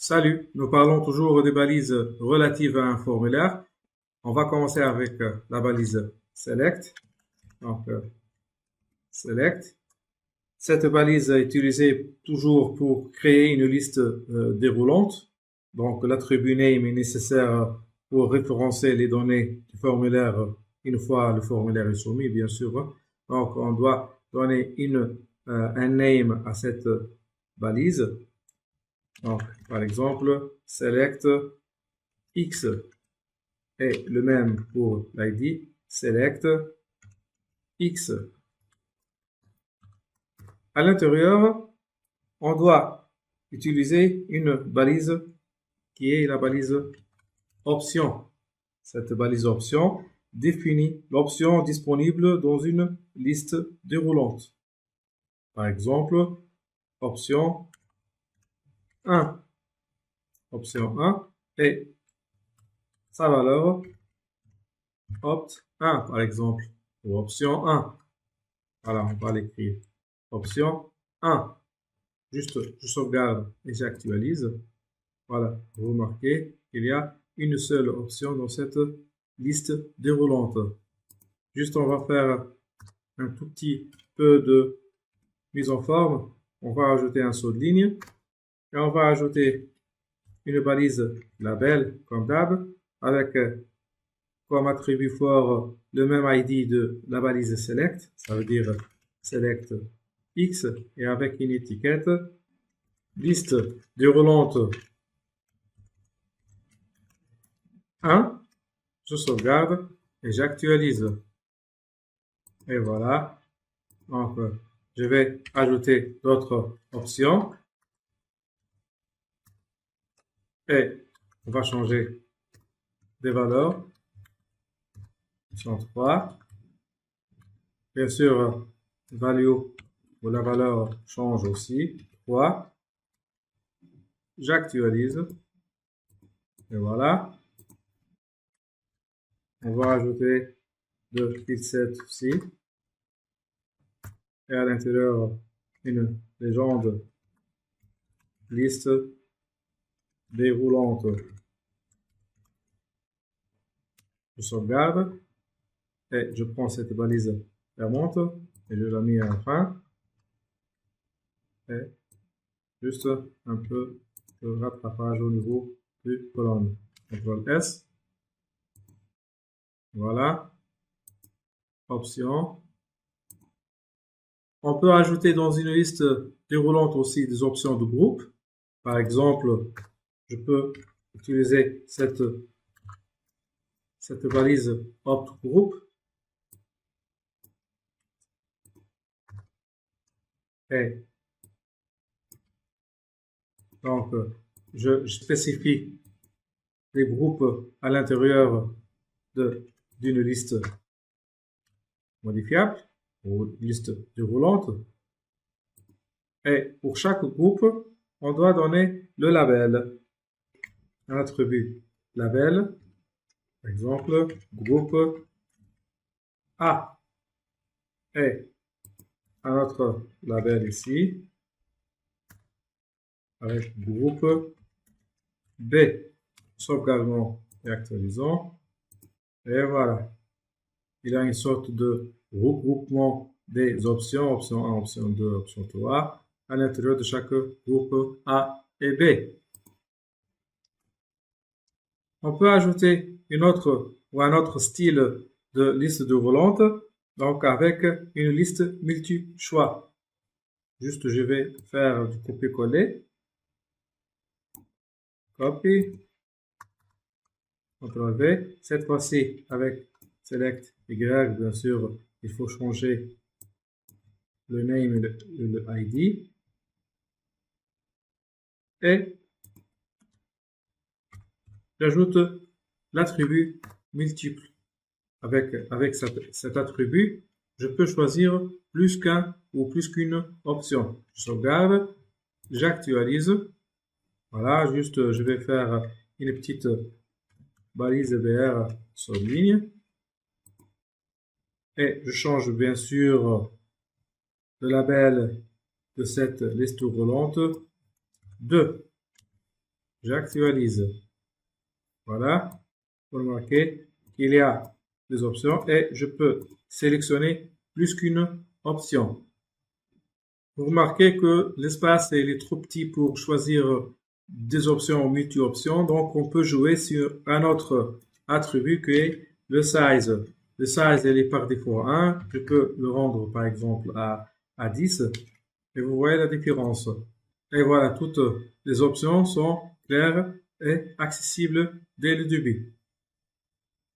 Salut, nous parlons toujours des balises relatives à un formulaire. On va commencer avec la balise select. Donc, select. Cette balise est utilisée toujours pour créer une liste déroulante. Donc, l'attribut name est nécessaire pour référencer les données du formulaire une fois le formulaire est soumis, bien sûr. Donc, on doit donner un name à cette balise. Donc, par exemple, select x est le même pour l'id, select x. À l'intérieur, on doit utiliser une balise qui est la balise option. Cette balise option définit l'option disponible dans une liste déroulante. Par exemple, option 1. Option 1 et sa valeur opt 1 par exemple, ou option 1. Voilà, on va l'écrire. Option 1. Juste, je sauvegarde et j'actualise. Voilà, vous remarquez qu'il y a une seule option dans cette liste déroulante. Juste, on va faire un tout petit peu de mise en forme. On va ajouter un saut de ligne et on va ajouter une balise label comme d'hab avec comme attribut fort le même ID de la balise select, ça veut dire select x, et avec une étiquette liste déroulante 1, je sauvegarde et j'actualise. Et voilà, donc je vais ajouter d'autres options et on va changer des valeurs. Option 3. Bien sûr, value ou la valeur change aussi. 3. J'actualise. Et voilà. On va ajouter le filset aussi. Et à l'intérieur, une légende liste déroulante. Je sauvegarde. Et je prends cette balise fermante et je la mets à la fin. Et juste un peu de rattrapage au niveau du colonne. CTRL S. Voilà. Option. On peut ajouter dans une liste déroulante aussi des options de groupe. Par exemple, je peux utiliser cette balise opt group. Et donc, je spécifie les groupes à l'intérieur d'une liste modifiable ou liste déroulante. Et pour chaque groupe, on doit donner le label. Un attribut label, par exemple, groupe A. Et un autre label ici, avec groupe B. Sauvegardons et actualisons. Et voilà. Il y a une sorte de regroupement des options, option 1, option 2, option 3, à l'intérieur de chaque groupe A et B. On peut ajouter une autre ou un autre style de liste déroulante, donc avec une liste multi-choix. Juste, je vais faire du copier-coller. Copy. CTRL V. Cette fois-ci, avec select Y, bien sûr, il faut changer le name et le ID. Et j'ajoute l'attribut multiple. Avec cet attribut, je peux choisir plus qu'un ou plus qu'une option. Je sauvegarde, j'actualise. Voilà, juste je vais faire une petite balise BR sur ligne. Et je change bien sûr le label de cette liste roulante 2. J'actualise. Voilà. Vous remarquez qu'il y a des options et je peux sélectionner plus qu'une option. Vous remarquez que l'espace est trop petit pour choisir des options ou multi-options, donc on peut jouer sur un autre attribut qui est le size. Le size il est par défaut 1, je peux le rendre par exemple à 10 et vous voyez la différence. Et voilà, toutes les options sont claires et accessibles dès le début.